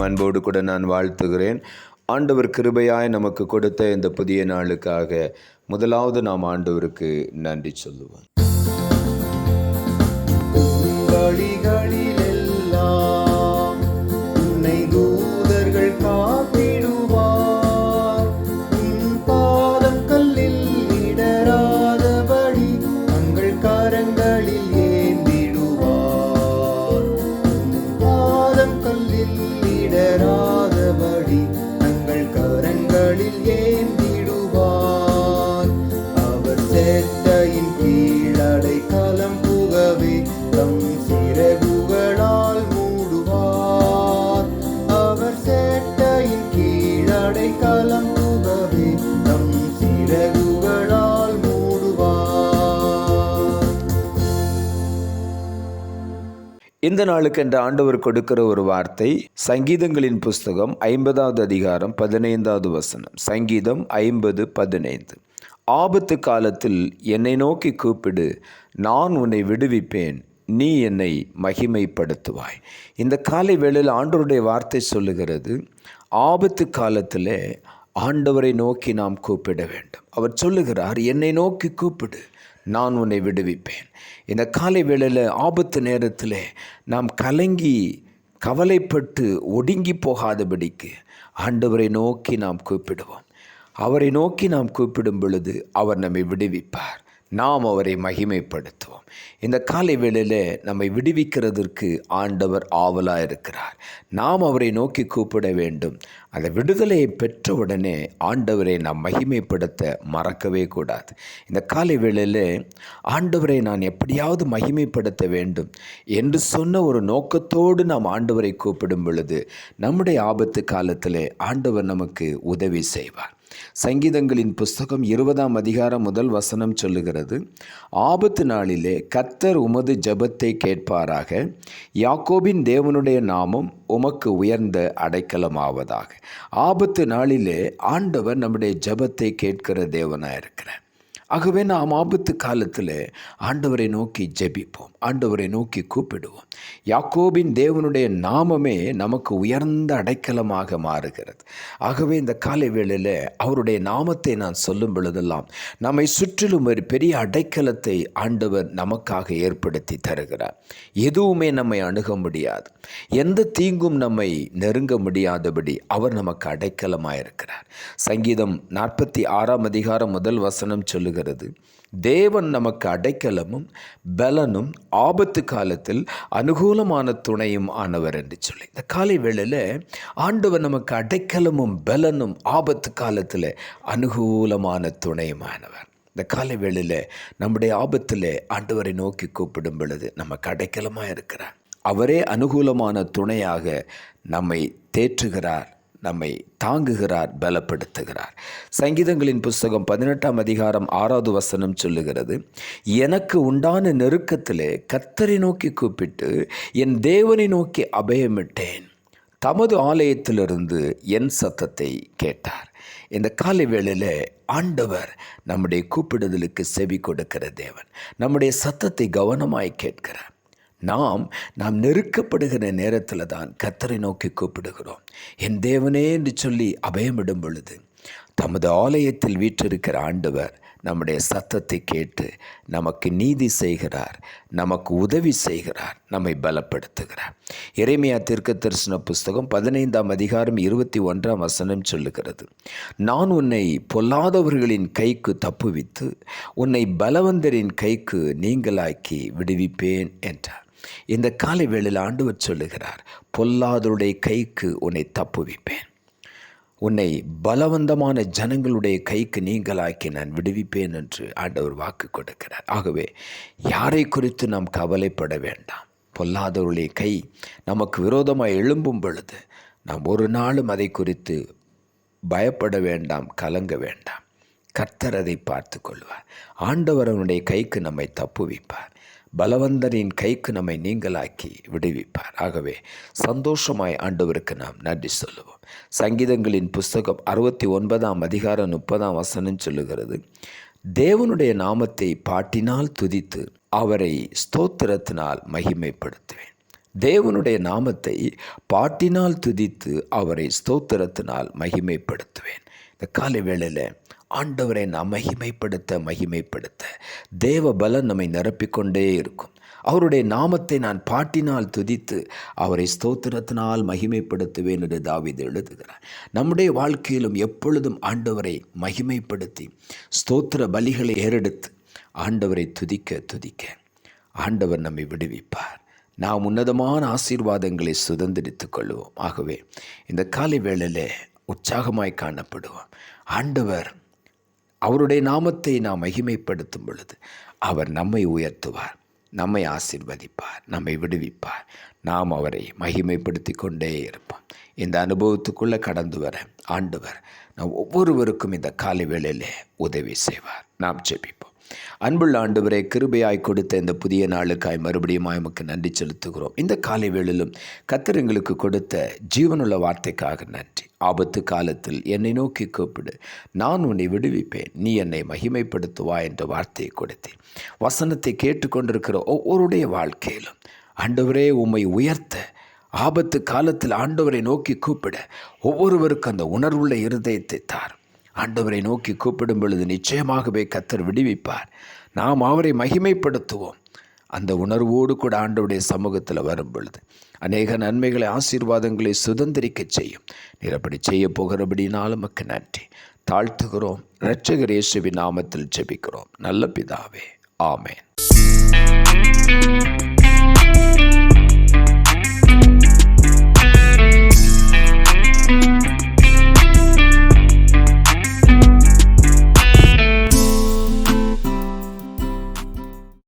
யாவரையும் அன்போடு கூட நான் வாழ்த்துகிறேன். ஆண்டவர் கிருபையாய் நமக்கு கொடுத்த இந்த புதிய நாளுக்காக முதலாவது நாம் ஆண்டவருக்கு நன்றி சொல்லுவோம். இந்த நாளுக்கு என்ற ஆண்டவர் கொடுக்கிற ஒரு வார்த்தை சங்கீதங்களின் புஸ்தகம் 50வது அதிகாரம் 15வது வசனம். சங்கீதம் 50:15. ஆபத்து காலத்தில் என்னை நோக்கி கூப்பிடு, நான் உன்னை விடுவிப்பேன், நீ என்னை மகிமைப்படுத்துவாய். இந்த காலை வேளையில் ஆண்டவருடைய வார்த்தை சொல்லுகிறது, ஆபத்து காலத்தில் ஆண்டவரை நோக்கி நாம் கூப்பிட வேண்டும். அவர் சொல்லுகிறார், என்னை நோக்கி கூப்பிடு, நான் உன்னை விடுவிப்பேன். இந்த காலை வேளையில் ஆபத்து நேரத்தில் நாம் கலங்கி கவலைப்பட்டு ஒடுங்கி போகாதபடிக்கு ஆண்டவரை நோக்கி நாம் கூப்பிடுவோம். அவரை நோக்கி நாம் கூப்பிடும் பொழுது அவர் நம்மை விடுவிப்பார், நாம் அவரை மகிமைப்படுத்துவோம். இந்த காலை வேளையில் நம்மை விடுவிக்கிறதற்கு ஆண்டவர் ஆவலாக இருக்கிறார். நாம் அவரை நோக்கி கூப்பிட வேண்டும். அந்த விடுதலையை பெற்றவுடனே ஆண்டவரை நாம் மகிமைப்படுத்த மறக்கவே கூடாது. இந்த காலை வேளையில் ஆண்டவரை நான் எப்படியாவது மகிமைப்படுத்த வேண்டும் என்று சொன்ன ஒரு நோக்கத்தோடு நாம் ஆண்டவரை கூப்பிடும் பொழுது நம்முடைய ஆபத்து காலத்தில் ஆண்டவர் நமக்கு உதவி செய்வார். சங்கீதங்களின் புஸ்தகம் 20ஆம் அதிகாரம் 1 வசனம் சொல்லுகிறது, ஆபத்து நாளிலே கர்த்தர் உமது ஜெபத்தை கேட்பாராக, யாக்கோபின் தேவனுடைய நாமம் உமக்கு உயர்ந்த அடைக்கலமாவதாக. ஆபத்து நாளிலே ஆண்டவர் நம்முடைய ஜெபத்தை கேட்கிற தேவனாக இருக்கிறார். ஆகவே நாம் ஆபத்து காலத்தில் ஆண்டவரை நோக்கி ஜெபிப்போம், ஆண்டவரை நோக்கி கூப்பிடுவோம். யாக்கோபின் தேவனுடைய நாமமே நமக்கு உயர்ந்த அடைக்கலமாக மாறுகிறது. ஆகவே இந்த காலை வேளையில் அவருடைய நாமத்தை நான் சொல்லும் பொழுதெல்லாம் நம்மை சுற்றிலும் ஒரு பெரிய அடைக்கலத்தை ஆண்டவர் நமக்காக ஏற்படுத்தி தருகிறார். எதுவுமே நம்மை அணுக முடியாது, எந்த தீங்கும் நம்மை நெருங்க முடியாதபடி அவர் நமக்கு அடைக்கலமாக இருக்கிறார். சங்கீதம் 46ஆம் அதிகாரம் 1 வசனம் சொல்லுகிறது, தேவன் நமக்கு அடைக்கலமும் பலனும் ஆபத்து காலத்தில் அனுகூலமான துணையும் ஆனவர் என்று சொல்லி. இந்த காலை வேளையில் ஆண்டவர் நமக்கு அடைக்கலமும் பலனும் ஆபத்து காலத்தில் அனுகூலமான துணையுமானவர். இந்த காலை வேளையில் நம்முடைய ஆபத்தில் ஆண்டவரை நோக்கி கூப்பிடும் பொழுது நமக்கு அடைக்கலமாக இருக்கிறார். அவரே அனுகூலமான துணையாக நம்மை தேற்றுகிறார், நம்மை தாங்குகிறார், பலப்படுத்துகிறார். சங்கீதங்களின் புஸ்தகம் 18ஆம் அதிகாரம் 6வது வசனம் சொல்லுகிறது, எனக்கு உண்டான நெருக்கத்திலே கர்த்தரை நோக்கி கூப்பிட்டு என் தேவனை நோக்கி அபயமிட்டேன், தமது ஆலயத்திலிருந்து என் சத்தத்தை கேட்டார். இந்த காலை வேளையில் ஆண்டவர் நம்முடைய கூப்பிடுதலுக்கு செவி கொடுக்கிற தேவன், நம்முடைய சத்தத்தை கவனமாய் கேட்கிறார். நாம் நெருக்கப்படுகிற நேரத்தில் தான் கர்த்தரை நோக்கி கூப்பிடுகிறோம். என் தேவனே என்று சொல்லி அபயமிடும் பொழுது தமது ஆலயத்தில் வீற்றிருக்கிற ஆண்டவர் நம்முடைய சத்தத்தை கேட்டு நமக்கு நீதி செய்கிறார், நமக்கு உதவி செய்கிறார், நம்மை பலப்படுத்துகிறார். எரேமியா தீர்க்கதரிசன புஸ்தகம் 15ஆம் அதிகாரம் 21ஆம் வசனம் சொல்லுகிறது, நான் உன்னை பொல்லாதவர்களின் கைக்கு தப்புவித்து உன்னை பலவந்தரின் கைக்கு நீங்களாக்கி விடுவிப்பேன் என்றார். இந்த காலை வேளையில் ஆண்டவர் சொல்லுகிறார், பொல்லாதவருடைய கைக்கு உன்னை தப்புவிப்பேன், உன்னை பலவந்தமான ஜனங்களுடைய கைக்கு நீங்களாக்கி நான் விடுவிப்பேன் என்று ஆண்டவர் வாக்கு கொடுக்கிறார். ஆகவே யாரை குறித்து நாம் கவலைப்பட வேண்டாம். பொல்லாதவருடைய கை நமக்கு விரோதமாக எழும்பும் பொழுது நாம் ஒரு நாளும் அதை குறித்து பயப்பட வேண்டாம், கலங்க வேண்டாம். கர்த்தர் அதை பார்த்து கொள்வார். ஆண்டவர் அவனுடைய கைக்கு நம்மை தப்புவிப்பார், பலவந்தரின் கைக்கு நம்மை நீங்களாக்கி விடுவிப்பார். ஆகவே சந்தோஷமாய் ஆண்டவருக்கு நாம் நன்றி சொல்லுவோம். சங்கீதங்களின் புஸ்தகம் 69ஆம் அதிகாரம் 30ஆம் வசனம் சொல்லுகிறது, தேவனுடைய நாமத்தை பாட்டினால் துதித்து அவரை ஸ்தோத்திரத்தினால் மகிமைப்படுத்துவேன். தேவனுடைய நாமத்தை பாட்டினால் துதித்து அவரை ஸ்தோத்திரத்தினால் மகிமைப்படுத்துவேன். இந்த காலை வேளையில் ஆண்டவரை நாம் மகிமைப்படுத்த தேவ பலன் நம்மை நிரப்பிக்கொண்டே இருக்கும். அவருடைய நாமத்தை நான் பாட்டினால் துதித்து அவரை ஸ்தோத்திரத்தினால் மகிமைப்படுத்துவேன் என்று தாவீது எழுதுகிறார். நம்முடைய வாழ்க்கையிலும் எப்பொழுதும் ஆண்டவரை மகிமைப்படுத்தி ஸ்தோத்திர பலிகளை ஏறெடுத்து ஆண்டவரை துதிக்க ஆண்டவர் நம்மை விடுவிப்பார். நாம் உன்னதமான ஆசீர்வாதங்களை சுதந்திரித்துக் கொள்வோம். ஆகவே இந்த காலை வேளையிலே உற்சாகமாய் காணப்படுவோம். ஆண்டவர் அவருடைய நாமத்தை நாம் மகிமைப்படுத்தும் பொழுது அவர் நம்மை உயர்த்துவார், நம்மை ஆசீர்வதிப்பார், நம்மை விடுவிப்பார். நாம் அவரை மகிமைப்படுத்தி கொண்டே இருப்போம். இந்த அனுபவத்துக்குள்ளே கடந்து வர ஆண்டவர் நாம் ஒவ்வொருவருக்கும் இந்த காலை வேளையிலே உதவி செய்வார். நாம் ஜெபிப்போம். அன்புள்ள ஆண்டவரே, கிருபையாய் கொடுத்த இந்த புதிய நாளுக்காய் மறுபடியும் உமக்கு நன்றி செலுத்துகிறோம். இந்த காலை வேளையிலும் கர்த்தர் எங்களுக்கு கொடுத்த ஜீவனுள்ள வார்த்தைக்காக நன்றி. ஆபத்து காலத்தில் என்னை நோக்கி கூப்பிடு, நான் உன்னை விடுவிப்பேன், நீ என்னை மகிமைப்படுத்துவா என்ற வார்த்தையை கொடுத்தேன். வசனத்தை கேட்டுக்கொண்டிருக்கிற ஒவ்வொருடைய வாழ்க்கையிலும் ஆண்டவரே உம்மை உயர்த்த, ஆபத்து காலத்தில் ஆண்டவரை நோக்கி கூப்பிட ஒவ்வொருவருக்கும் அந்த உணர்வுள்ள இருதயத்தை தார். ஆண்டவரை நோக்கி கூப்பிடும் பொழுது நிச்சயமாகவே கர்த்தர் விடுவிப்பார். நாம் அவரை மகிமைப்படுத்துவோம். அந்த உணர்வோடு கூட ஆண்டவருடைய சமூகத்தில் வரும் பொழுது அநேக நன்மைகளை, ஆசீர்வாதங்களை சுதந்திரிக்க செய்யும். நீர் அப்படி செய்ய போகிறபடினாலும் நமக்கு நன்றி தாழ்த்துகிறோம். இரட்சகர் இயேசுவின் நாமத்தில் ஜெபிக்கிறோம் நல்ல பிதாவே, ஆமென்.